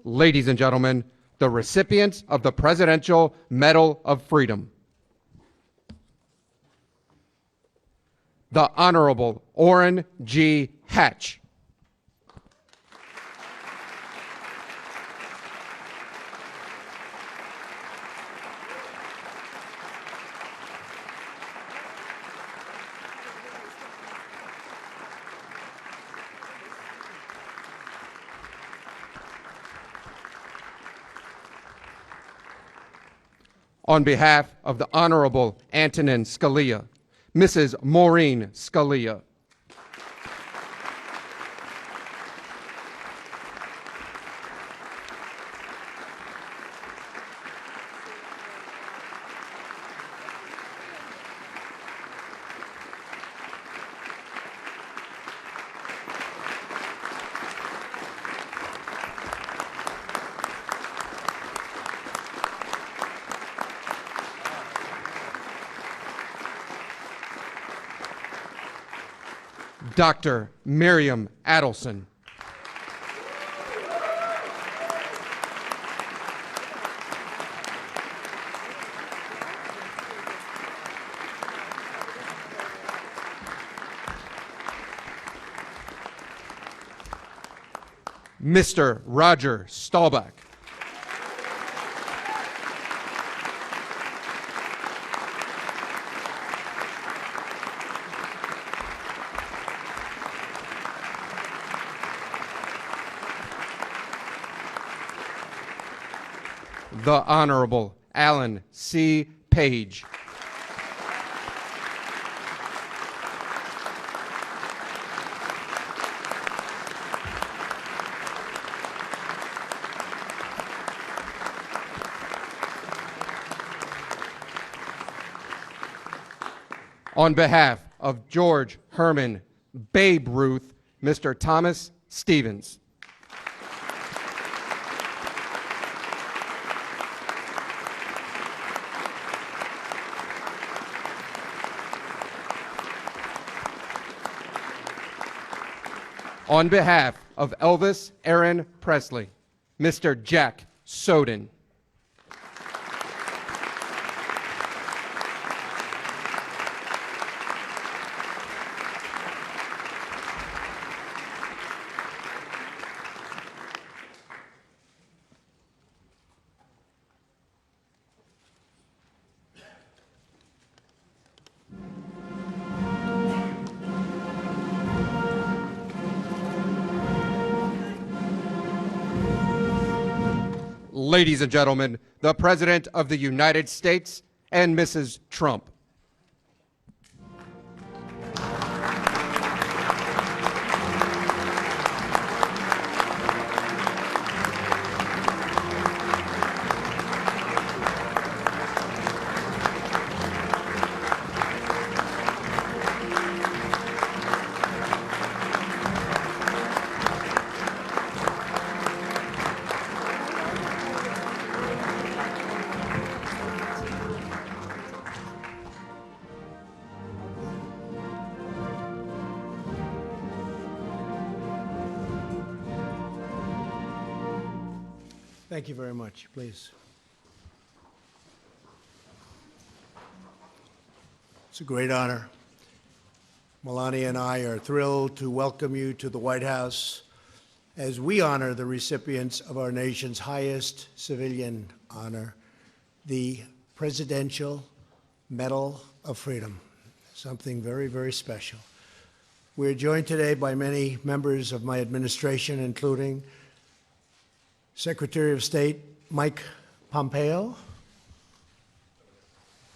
Ladies and gentlemen, the recipients of the Presidential Medal of Freedom. The Honorable Orrin G. Hatch. On behalf of the Honorable Antonin Scalia, Mrs. Maureen Scalia. Dr. Miriam Adelson. Mr. Roger Staubach. The Honorable Alan C. Page. On behalf of George Herman Babe Ruth, Mr. Thomas Stevens. On behalf of Elvis Aaron Presley, Mr. Jack Soden. Ladies and gentlemen, the President of the United States and Mrs. Trump. Thank you very much. Please. It's a great honor. Melania and I are thrilled to welcome you to the White House as we honor the recipients of our nation's highest civilian honor, the Presidential Medal of Freedom, something very, very special. We're joined today by many members of my administration, including Secretary of State Mike Pompeo.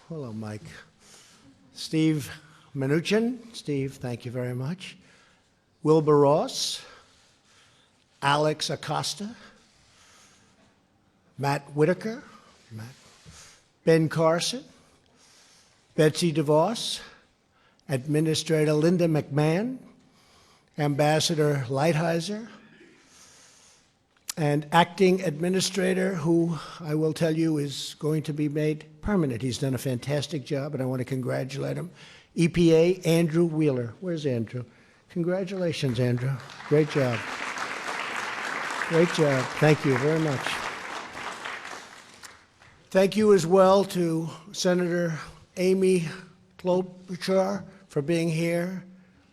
Hello, Mike. Steve Mnuchin. Steve, thank you very much. Wilbur Ross. Alex Acosta. Matt Whitaker. Ben Carson. Betsy DeVos. Administrator Linda McMahon. Ambassador Lighthizer. And acting administrator, who I will tell you is going to be made permanent. He's done a fantastic job, and I want to congratulate him. EPA, Andrew Wheeler. Where's Andrew? Congratulations, Andrew. Great job. Great job. Thank you very much. Thank you as well to Senator Amy Klobuchar for being here.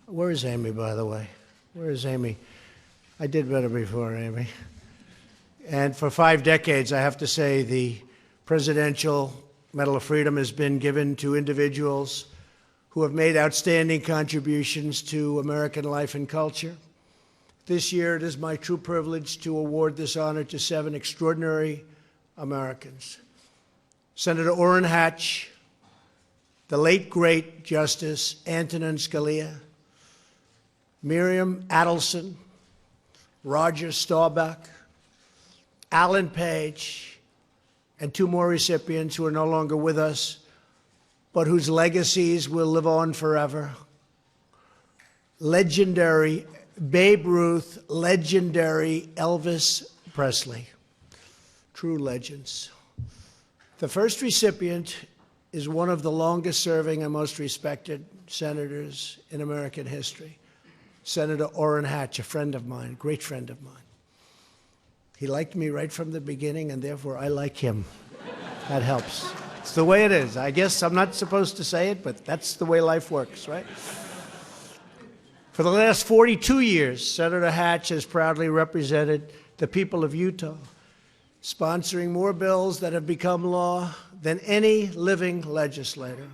Where is Amy, by the way? Where is Amy? I did better before, Amy. And for 5 decades, I have to say, the Presidential Medal of Freedom has been given to individuals who have made outstanding contributions to American life and culture. This year, it is my true privilege to award this honor to 7 extraordinary Americans. Senator Orrin Hatch, the late, great Justice Antonin Scalia, Miriam Adelson, Roger Staubach, Alan Page, and 2 more recipients who are no longer with us, but whose legacies will live on forever. Legendary Babe Ruth, legendary Elvis Presley. True legends. The first recipient is one of the longest-serving and most respected senators in American history, Senator Orrin Hatch, a friend of mine, a great friend of mine. He liked me right from the beginning, and therefore I like him. That helps. It's the way it is. I guess I'm not supposed to say it, but that's the way life works, right? For the last 42 years, Senator Hatch has proudly represented the people of Utah, sponsoring more bills that have become law than any living legislator,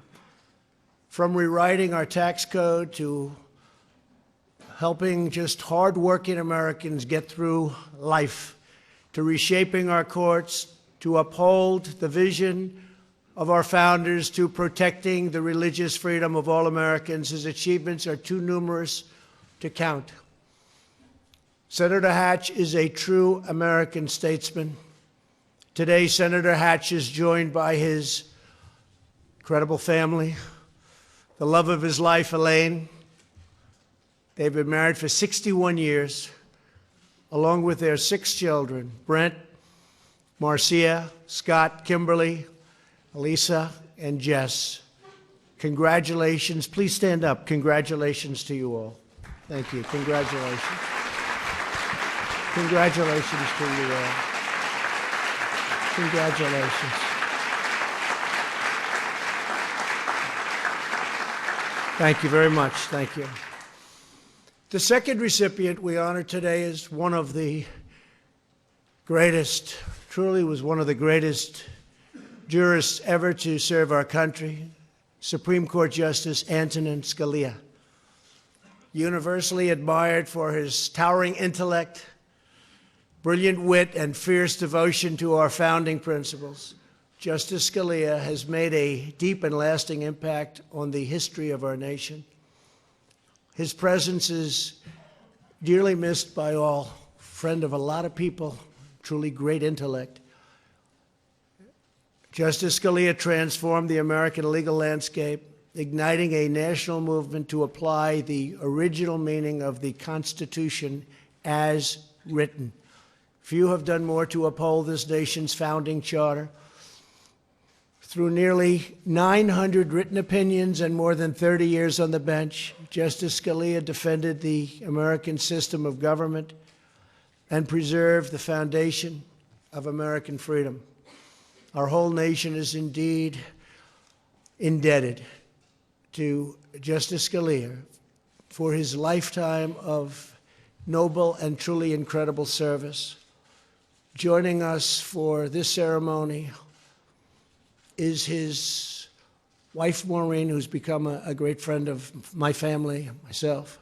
from rewriting our tax code to helping just hard-working Americans get through life, to reshaping our courts, to uphold the vision of our founders, to protecting the religious freedom of all Americans. His achievements are too numerous to count. Senator Hatch is a true American statesman. Today, Senator Hatch is joined by his incredible family, the love of his life, Elaine. They've been married for 61 years, along with their 6 children, Brent, Marcia, Scott, Kimberly, Elisa, and Jess. Congratulations. Please stand up. Congratulations to you all. Thank you. Congratulations. Congratulations to you all. Congratulations. Thank you very much. Thank you. The second recipient we honor today is one of the greatest, truly was one of the greatest jurists ever to serve our country, Supreme Court Justice Antonin Scalia. Universally admired for his towering intellect, brilliant wit, and fierce devotion to our founding principles, Justice Scalia has made a deep and lasting impact on the history of our nation. His presence is dearly missed by all. Friend of a lot of people, truly great intellect. Justice Scalia transformed the American legal landscape, igniting a national movement to apply the original meaning of the Constitution as written. Few have done more to uphold this nation's founding charter. Through nearly 900 written opinions and more than 30 years on the bench, Justice Scalia defended the American system of government and preserved the foundation of American freedom. Our whole nation is indeed indebted to Justice Scalia for his lifetime of noble and truly incredible service. Joining us for this ceremony is his wife, Maureen, who's become a great friend of my family, myself,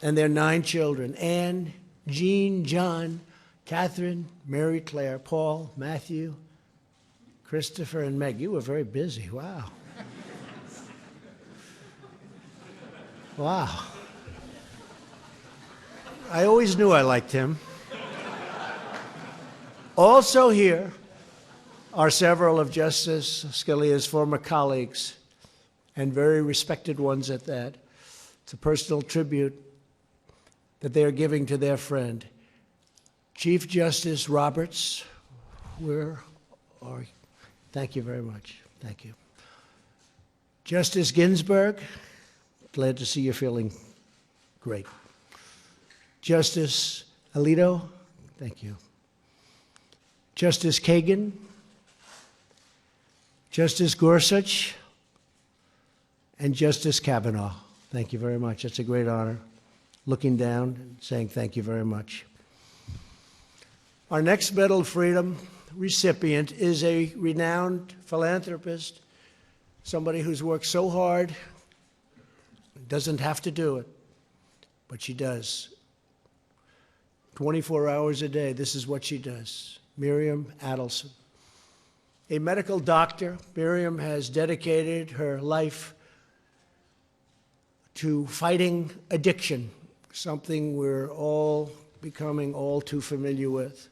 and their 9 children, Anne, Jean, John, Catherine, Mary Claire, Paul, Matthew, Christopher, and Meg. You were very busy. Wow. Wow. I always knew I liked him. Also here are several of Justice Scalia's former colleagues, and very respected ones at that. It's a personal tribute that they are giving to their friend. Chief Justice Roberts, where are you? Thank you very much. Thank you. Justice Ginsburg, glad to see you're feeling great. Justice Alito, Thank you. Justice Kagan, Justice Gorsuch, and Justice Kavanaugh. Thank you very much. It's a great honor. Looking down and saying thank you very much. Our next Medal of Freedom recipient is a renowned philanthropist, somebody who's worked so hard, doesn't have to do it, but she does. 24 hours a day, this is what she does. Miriam Adelson. A medical doctor, Miriam has dedicated her life to fighting addiction, something we're all becoming all too familiar with.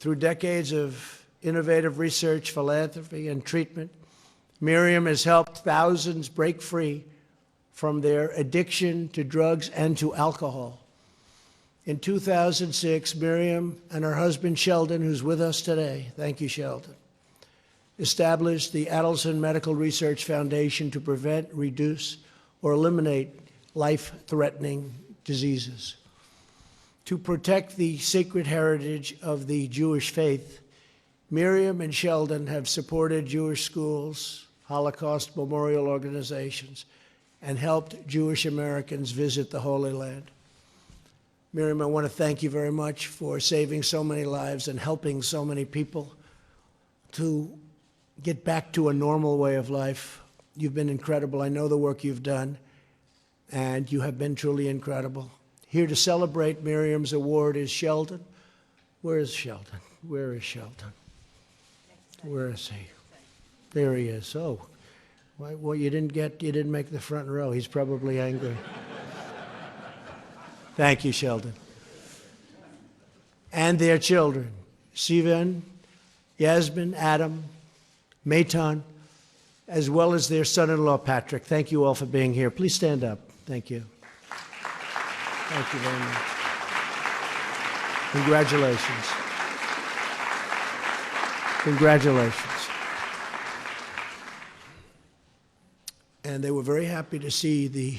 Through decades of innovative research, philanthropy, and treatment, Miriam has helped thousands break free from their addiction to drugs and to alcohol. In 2006, Miriam and her husband Sheldon, who's with us today, thank you, Sheldon, established the Adelson Medical Research Foundation to prevent, reduce, or eliminate life-threatening diseases. To protect the sacred heritage of the Jewish faith, Miriam and Sheldon have supported Jewish schools, Holocaust memorial organizations, and helped Jewish Americans visit the Holy Land. Miriam, I want to thank you very much for saving so many lives and helping so many people to get back to a normal way of life. You've been incredible. I know the work you've done, and you have been truly incredible. Here to celebrate Miriam's award is Sheldon. Where is Sheldon? Where is Sheldon? Where is he? There he is. Oh, well, you didn't make the front row. He's probably angry. Thank you, Sheldon. And their children, Sivan, Yasmin, Adam, Maitan, as well as their son-in-law, Patrick. Thank you all for being here. Please stand up. Thank you. Thank you very much. Congratulations. Congratulations. And they were very happy to see the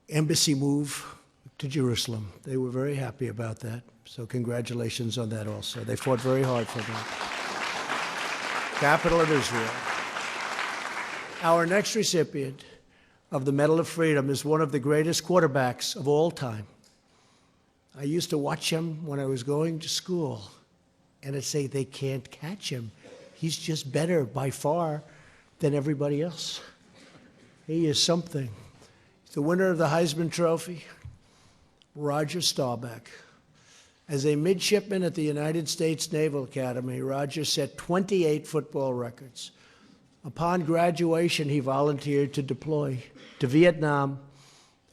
embassy move to Jerusalem. They were very happy about that. So congratulations on that also. They fought very hard for that. Capital of Israel. Our next recipient of the Medal of Freedom is one of the greatest quarterbacks of all time. I used to watch him when I was going to school, and I'd say, they can't catch him. He's just better by far than everybody else. He is something. He's the winner of the Heisman Trophy, Roger Staubach. As a midshipman at the United States Naval Academy, Roger set 28 football records. Upon graduation, he volunteered to deploy to Vietnam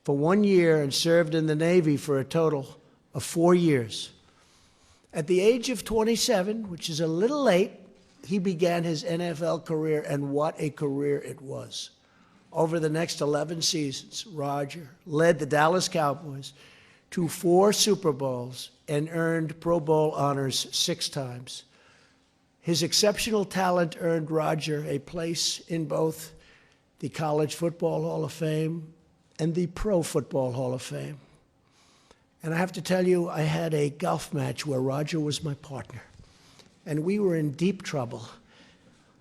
for 1 year and served in the Navy for a total of 4 years. At the age of 27, which is a little late, he began his NFL career, and what a career it was. Over the next 11 seasons, Roger led the Dallas Cowboys to 4 Super Bowls and earned Pro Bowl honors 6 times. His exceptional talent earned Roger a place in both the College Football Hall of Fame and the Pro Football Hall of Fame. And I have to tell you, I had a golf match where Roger was my partner, and we were in deep trouble.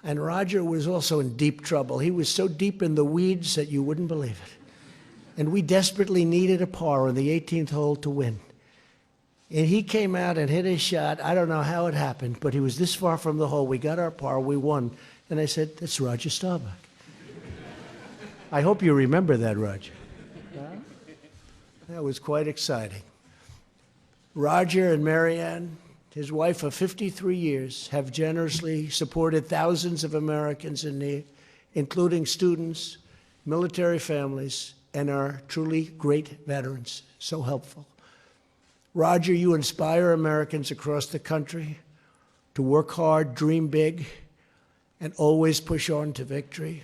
And Roger was also in deep trouble. He was so deep in the weeds that you wouldn't believe it. And we desperately needed a par on the 18th hole to win. And he came out and hit his shot. I don't know how it happened, but he was this far from the hole. We got our par, we won. And I said, that's Roger Staubach. I hope you remember that, Roger. That was quite exciting. Roger and Marianne, his wife of 53 years, have generously supported thousands of Americans in need, including students, military families, and our truly great veterans. So helpful. Roger, you inspire Americans across the country to work hard, dream big, and always push on to victory.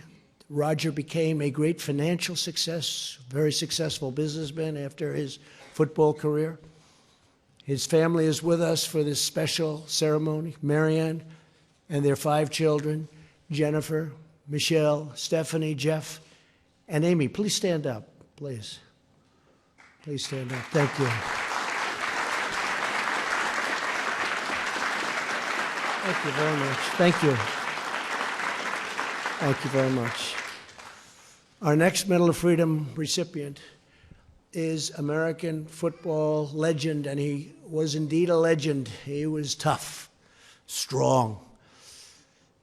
Roger became a great financial success, very successful businessman after his football career. His family is with us for this special ceremony. Marianne and their 5 children, Jennifer, Michelle, Stephanie, Jeff, and Amy. Please stand up, please. Please stand up. Thank you. Thank you very much. Thank you. Thank you very much. Our next Medal of Freedom recipient is American football legend, and he was indeed a legend. He was tough, strong.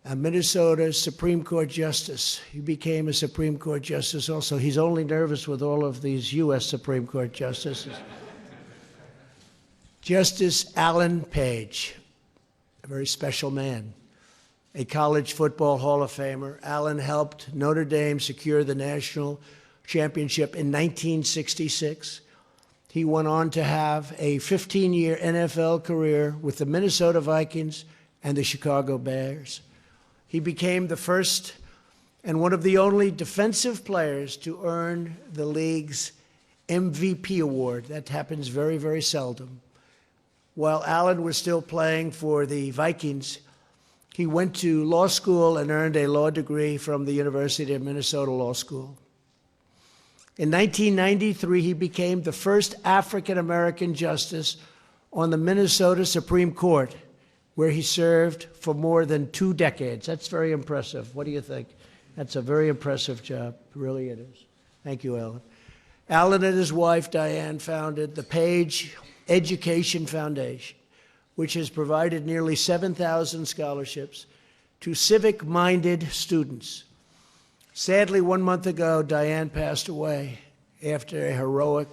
A Minnesota Supreme Court justice. He became a Supreme Court justice also. He's only nervous with all of these U.S. Supreme Court justices. Justice Alan Page, a very special man, a college football Hall of Famer. Alan helped Notre Dame secure the national championship in 1966. He went on to have a 15-year NFL career with the Minnesota Vikings and the Chicago Bears. He became the first and one of the only defensive players to earn the league's MVP award. That happens very, very seldom. While Alan was still playing for the Vikings, he went to law school and earned a law degree from the University of Minnesota Law School. In 1993, he became the first African-American justice on the Minnesota Supreme Court, where he served for more than 2 decades. That's very impressive. What do you think? That's a very impressive job. Really it is. Thank you, Alan. Alan and his wife, Diane, founded the Page Education Foundation, which has provided nearly 7,000 scholarships to civic-minded students. Sadly, 1 month ago, Diane passed away after a heroic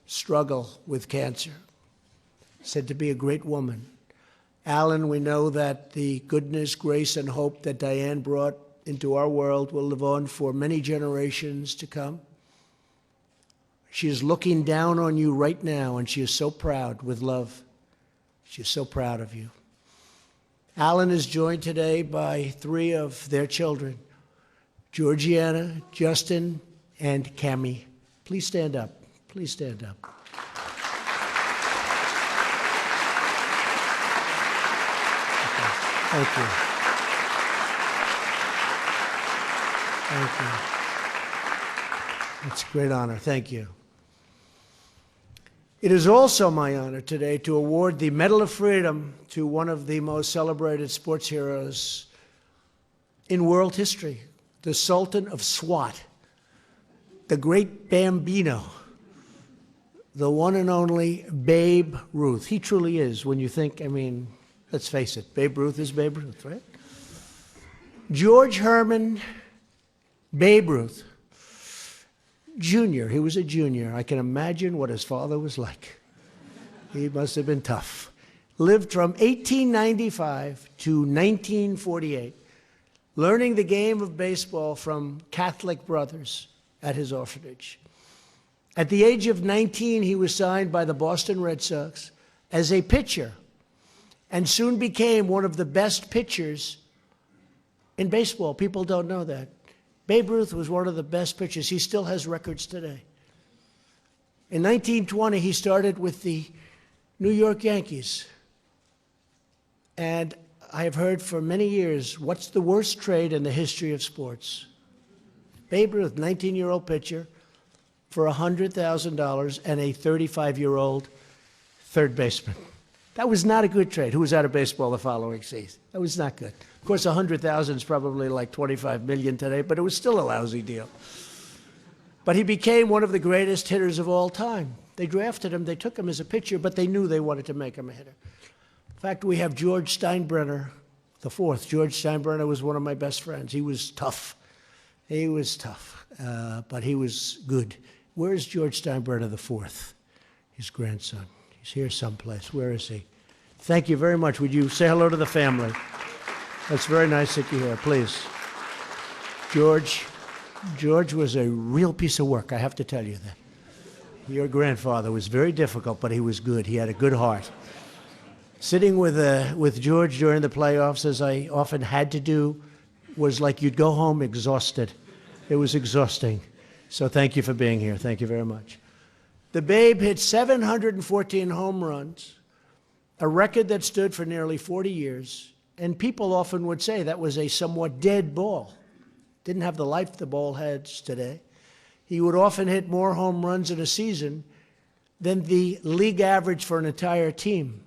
struggle with cancer. Said to be a great woman. Alan, we know that the goodness, grace, and hope that Diane brought into our world will live on for many generations to come. She is looking down on you right now, and she is so proud with love. She is so proud of you. Alan is joined today by 3 of their children, Georgiana, Justin, and Cammie. Please stand up. Please stand up. Thank you. Thank you. It's a great honor. Thank you. It is also my honor today to award the Medal of Freedom to one of the most celebrated sports heroes in world history, the Sultan of SWAT, the great Bambino, the one and only Babe Ruth. He truly is, when you think, I mean, let's face it, Babe Ruth is Babe Ruth, right? George Herman, Babe Ruth, Jr., he was a junior. I can imagine what his father was like. He must have been tough. Lived from 1895 to 1948, learning the game of baseball from Catholic brothers at his orphanage. At the age of 19, he was signed by the Boston Red Sox as a pitcher and soon became one of the best pitchers in baseball. People don't know that. Babe Ruth was one of the best pitchers. He still has records today. In 1920, he started with the New York Yankees. And I have heard for many years, what's the worst trade in the history of sports? Babe Ruth, 19-year-old pitcher, for $100,000 and a 35-year-old third baseman. That was not a good trade. Who was out of baseball the following season? That was not good. Of course, $100,000 is probably like $25 million today, but it was still a lousy deal. But he became one of the greatest hitters of all time. They drafted him, they took him as a pitcher, but they knew they wanted to make him a hitter. In fact, we have George Steinbrenner IV. George Steinbrenner was one of my best friends. He was tough. He was tough, but he was good. Where's George Steinbrenner IV? His grandson. He's here someplace. Where is he? Thank you very much. Would you say hello to the family? That's very nice that you're here. Please. George was a real piece of work, I have to tell you that. Your grandfather was very difficult, but he was good. He had a good heart. Sitting with George during the playoffs, as I often had to do, was like you'd go home exhausted. It was exhausting. So thank you for being here. Thank you very much. The Babe hit 714 home runs, a record that stood for nearly 40 years. And people often would say that was a somewhat dead ball. Didn't have the life the ball has today. He would often hit more home runs in a season than the league average for an entire team.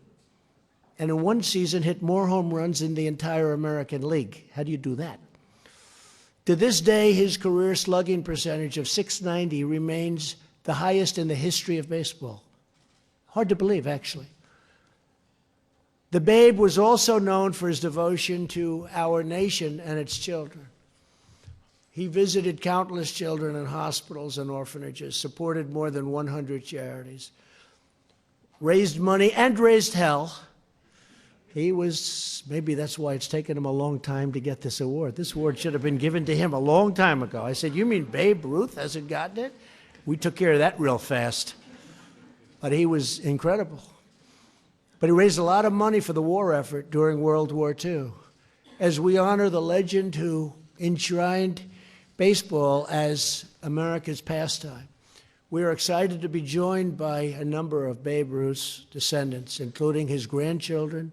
and in one season hit more home runs in the entire American League. How do you do that? To this day, his career slugging percentage of .690 remains the highest in the history of baseball. Hard to believe, actually. The Babe was also known for his devotion to our nation and its children. He visited countless children in hospitals and orphanages, supported more than 100 charities, raised money and raised hell. He was, maybe that's why it's taken him a long time to get this award. This award should have been given to him a long time ago. I said, you mean Babe Ruth hasn't gotten it? We took care of that real fast. But he was incredible. But he raised a lot of money for the war effort during World War II. As we honor the legend who enshrined baseball as America's pastime, we are excited to be joined by a number of Babe Ruth's descendants, including his grandchildren,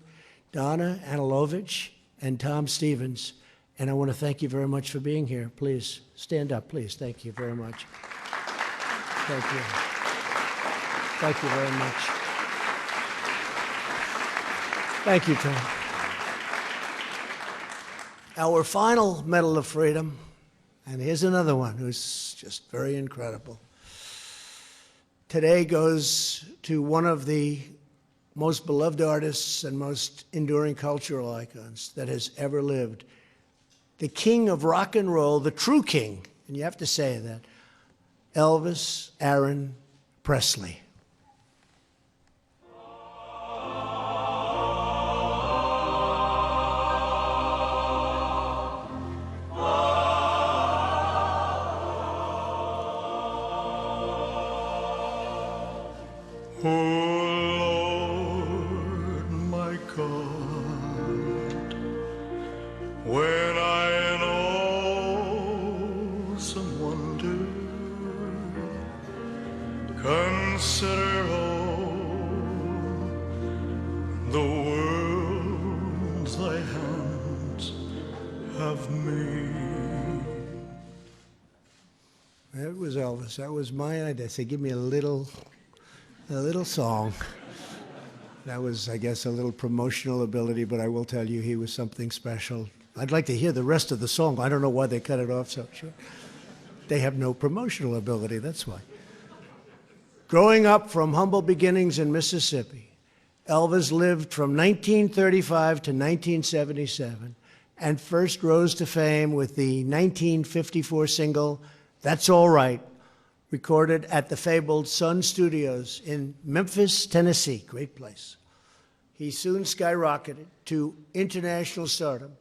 Donna Anilovich and Tom Stevens. And I want to thank you very much for being here. Please stand up, please. Thank you very much. Thank you. Thank you very much. Thank you, Tom. Our final Medal of Freedom, and here's another one who's just very incredible. Today goes to one of the most beloved artists and most enduring cultural icons that has ever lived. The king of rock and roll, the true king, and you have to say that, Elvis Aaron Presley. When I in awesome wonder consider all the worlds thy hands have made. That was Elvis. That was my idea. I said, give me a little song. That was, I guess, a little promotional ability, but I will tell you he was something special. I'd like to hear the rest of the song. I don't know why they cut it off so short. They have no promotional ability, that's why. Growing up from humble beginnings in Mississippi, Elvis lived from 1935 to 1977 and first rose to fame with the 1954 single, That's All Right, recorded at the fabled Sun Studios in Memphis, Tennessee. Great place. He soon skyrocketed to international stardom,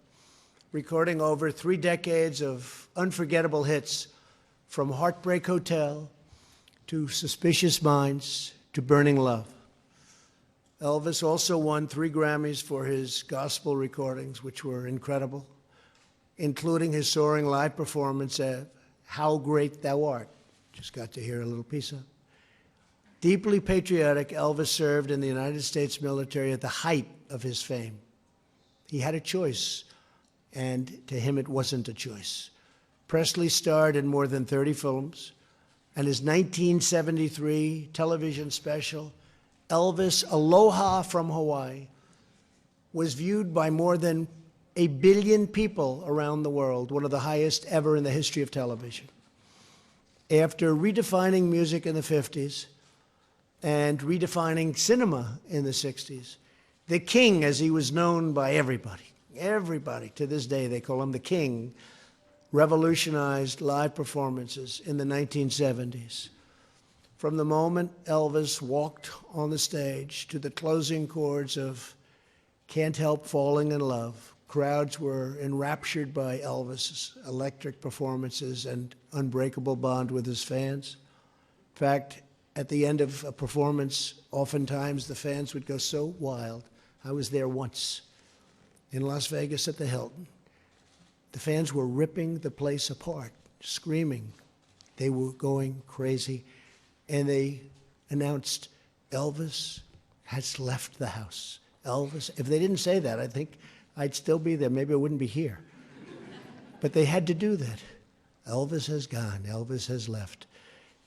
recording over 3 decades of unforgettable hits, from Heartbreak Hotel to Suspicious Minds to Burning Love. Elvis also won 3 Grammys for his gospel recordings, which were incredible, including his soaring live performance at How Great Thou Art. Just got to hear a little piece of it. Deeply patriotic, Elvis served in the United States military at the height of his fame. He had a choice, and to him it wasn't a choice. Presley starred in more than 30 films, and his 1973 television special, Elvis Aloha from Hawaii, was viewed by more than 1 billion people around the world, one of the highest ever in the history of television. After redefining music in the 50s and redefining cinema in the 60s, the King, as he was known by everybody to this day, they call him the King, revolutionized live performances in the 1970s. From the moment Elvis walked on the stage to the closing chords of Can't Help Falling in Love, crowds were enraptured by Elvis's electric performances and unbreakable bond with his fans. In fact, at the end of a performance, oftentimes the fans would go so wild. I was there once in Las Vegas at the Hilton. The fans were ripping the place apart, screaming. They were going crazy. And they announced, Elvis has left the house. Elvis, if they didn't say that, I think I'd still be there. Maybe I wouldn't be here. But they had to do that. Elvis has gone. Elvis has left.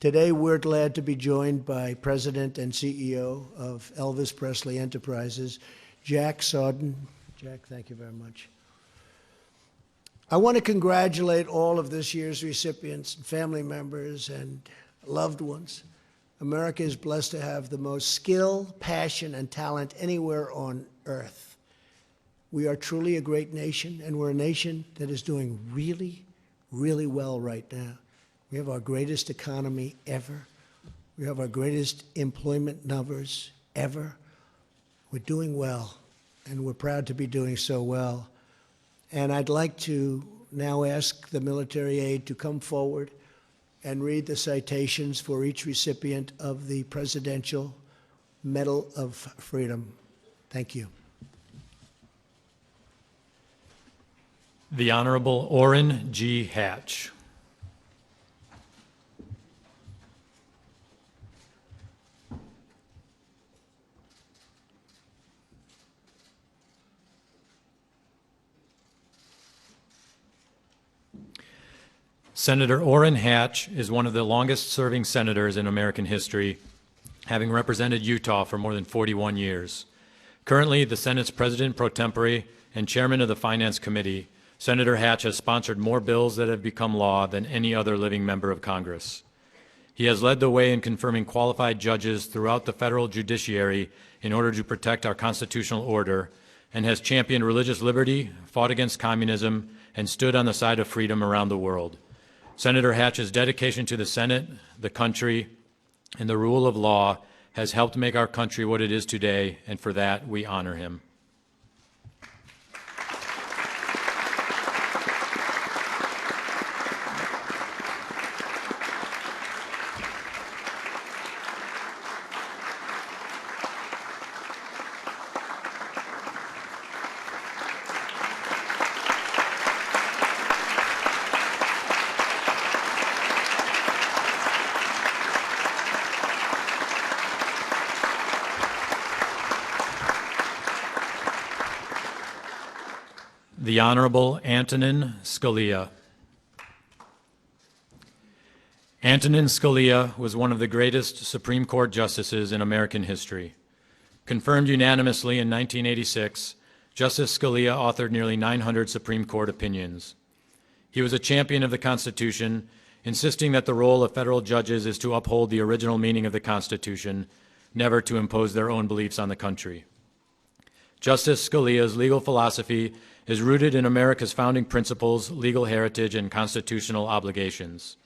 Today, we're glad to be joined by President and CEO of Elvis Presley Enterprises, Jack Sawden. Jack, thank you very much. I want to congratulate all of this year's recipients, and family members, and loved ones. America is blessed to have the most skill, passion, and talent anywhere on earth. We are truly a great nation, and we're a nation that is doing really, really well right now. We have our greatest economy ever. We have our greatest employment numbers ever. We're doing well, and we're proud to be doing so well. And I'd like to now ask the military aide to come forward and read the citations for each recipient of the Presidential Medal of Freedom. Thank you. The Honorable Orrin G. Hatch. Senator Orrin Hatch is one of the longest-serving senators in American history, having represented Utah for more than 41 years. Currently, the Senate's President pro tempore and Chairman of the Finance Committee, Senator Hatch has sponsored more bills that have become law than any other living member of Congress. He has led the way in confirming qualified judges throughout the federal judiciary in order to protect our constitutional order, and has championed religious liberty, fought against communism, and stood on the side of freedom around the world. Senator Hatch's dedication to the Senate, the country, and the rule of law has helped make our country what it is today, and for that we honor him. The Honorable Antonin Scalia. Antonin Scalia was one of the greatest Supreme Court justices in American history. Confirmed unanimously in 1986, Justice Scalia authored nearly 900 Supreme Court opinions. He was a champion of the Constitution, insisting that the role of federal judges is to uphold the original meaning of the Constitution, never to impose their own beliefs on the country. Justice Scalia's legal philosophy is rooted in America's founding principles, legal heritage, and constitutional obligations.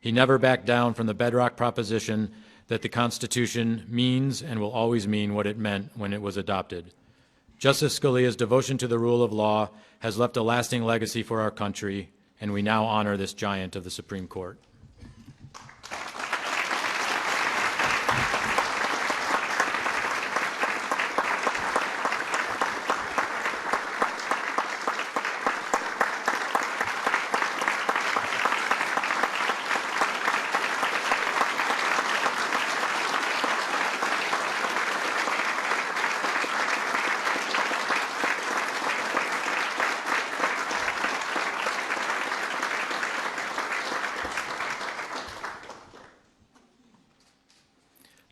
He never backed down from the bedrock proposition that the Constitution means and will always mean what it meant when it was adopted. Justice Scalia's devotion to the rule of law has left a lasting legacy for our country, and we now honor this giant of the Supreme Court.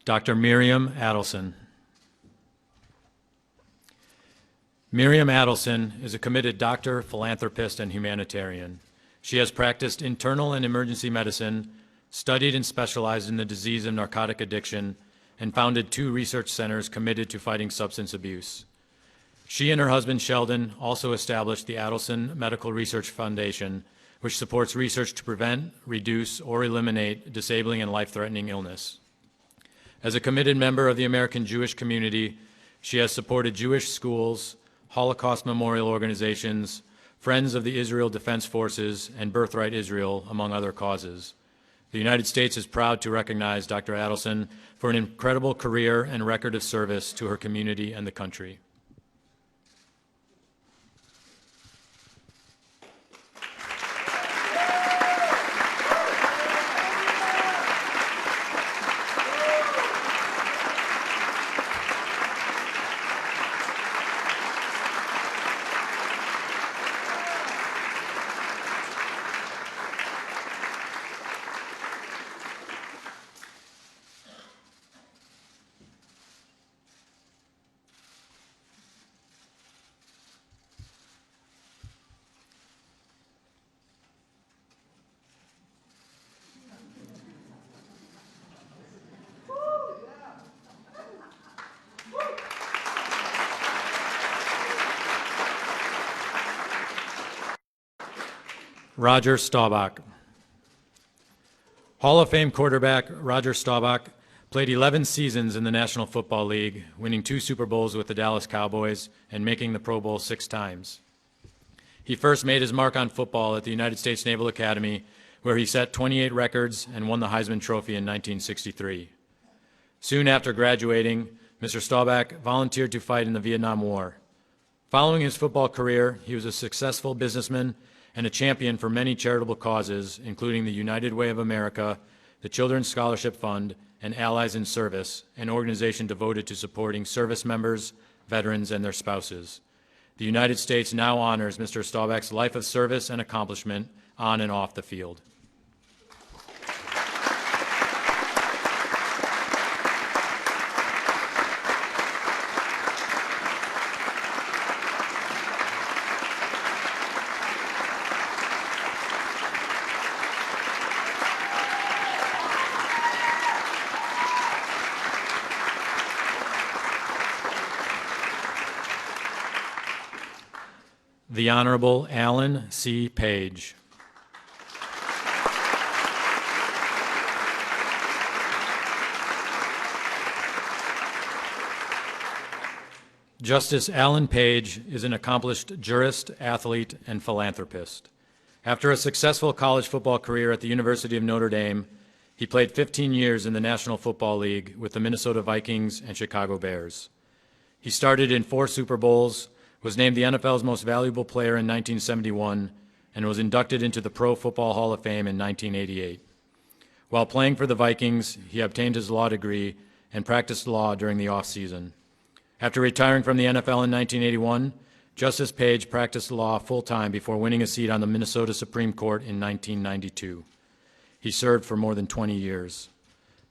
Dr. Miriam Adelson. Miriam Adelson is a committed doctor, philanthropist, and humanitarian. She has practiced internal and emergency medicine, studied and specialized in the disease of narcotic addiction, and founded 2 research centers committed to fighting substance abuse. She and her husband Sheldon also established the Adelson Medical Research Foundation, which supports research to prevent, reduce, or eliminate disabling and life-threatening illness. As a committed member of the American Jewish community, she has supported Jewish schools, Holocaust memorial organizations, Friends of the Israel Defense Forces, and Birthright Israel, among other causes. The United States is proud to recognize Dr. Adelson for an incredible career and record of service to her community and the country. Roger Staubach. Hall of Fame quarterback Roger Staubach played 11 seasons in the National Football League, winning 2 Super Bowls with the Dallas Cowboys and making the Pro Bowl 6 times. He first made his mark on football at the United States Naval Academy, where he set 28 records and won the Heisman Trophy in 1963. Soon after graduating, Mr. Staubach volunteered to fight in the Vietnam War. Following his football career, he was a successful businessman and a champion for many charitable causes, including the United Way of America, the Children's Scholarship Fund, and Allies in Service, an organization devoted to supporting service members, veterans, and their spouses. The United States now honors Mr. Staubach's life of service and accomplishment on and off the field. The Honorable Alan C. Page. Justice Alan Page is an accomplished jurist, athlete, and philanthropist. After a successful college football career at the University of Notre Dame, he played 15 years in the National Football League with the Minnesota Vikings and Chicago Bears. He started in 4 Super Bowls, was named the NFL's most valuable player in 1971, and was inducted into the Pro Football Hall of Fame in 1988. While playing for the Vikings, he obtained his law degree and practiced law during the off-season. After retiring from the NFL in 1981, Justice Page practiced law full-time before winning a seat on the Minnesota Supreme Court in 1992. He served for more than 20 years.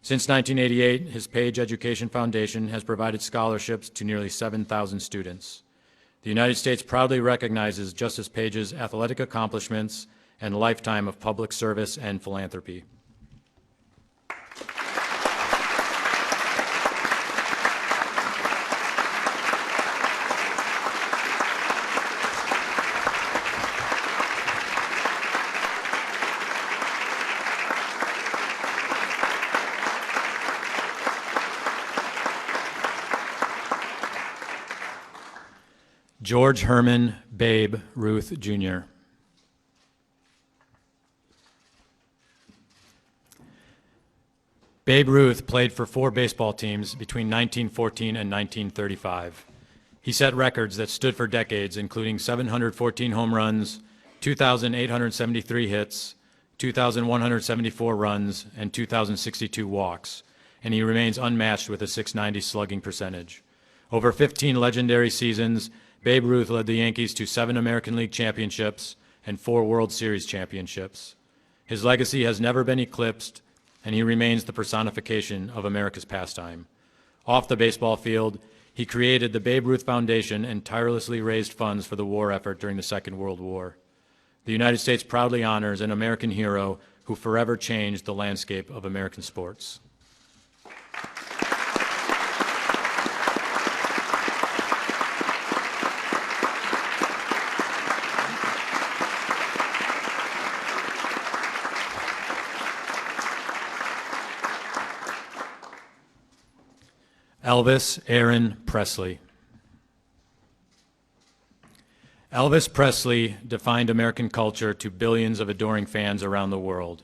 Since 1988, his Page Education Foundation has provided scholarships to nearly 7,000 students. The United States proudly recognizes Justice Page's athletic accomplishments and lifetime of public service and philanthropy. George Herman Babe Ruth, Jr. Babe Ruth played for 4 baseball teams between 1914 and 1935. He set records that stood for decades, including 714 home runs, 2,873 hits, 2,174 runs, and 2,062 walks, and he remains unmatched with a .690 slugging percentage. Over 15 legendary seasons, Babe Ruth led the Yankees to 7 American League championships and 4 World Series championships. His legacy has never been eclipsed, and he remains the personification of America's pastime. Off the baseball field, he created the Babe Ruth Foundation and tirelessly raised funds for the war effort during the Second World War. The United States proudly honors an American hero who forever changed the landscape of American sports. Elvis Aaron Presley. Elvis Presley defined American culture to billions of adoring fans around the world.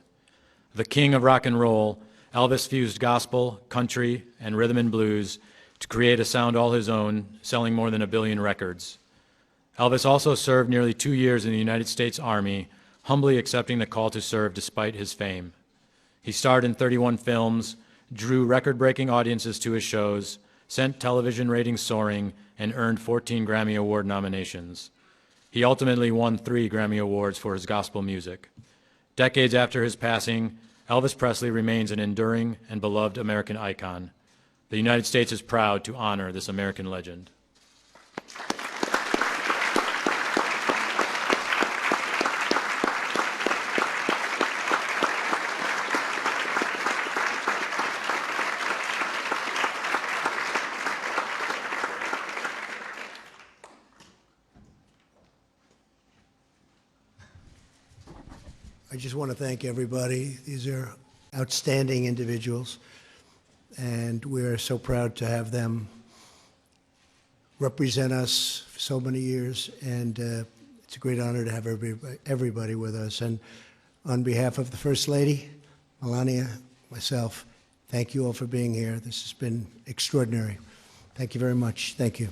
The king of rock and roll, Elvis fused gospel, country, and rhythm and blues to create a sound all his own, selling more than 1 billion records. Elvis also served nearly 2 years in the United States Army, humbly accepting the call to serve despite his fame. He starred in 31 films, drew record-breaking audiences to his shows, sent television ratings soaring, and earned 14 Grammy Award nominations. He ultimately won 3 Grammy Awards for his gospel music. Decades after his passing, Elvis Presley remains an enduring and beloved American icon. The United States is proud to honor this American legend. just want to thank everybody. These are outstanding individuals, and we're so proud to have them represent us for so many years, and it's a great honor to have everybody with us. And on behalf of the First Lady, Melania, myself, thank you all for being here. This has been extraordinary. Thank you very much. Thank you.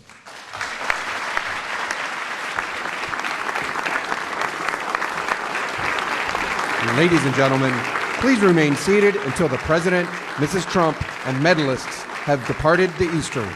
Ladies and gentlemen, please remain seated until the President, Mrs. Trump, and medalists have departed the East Room.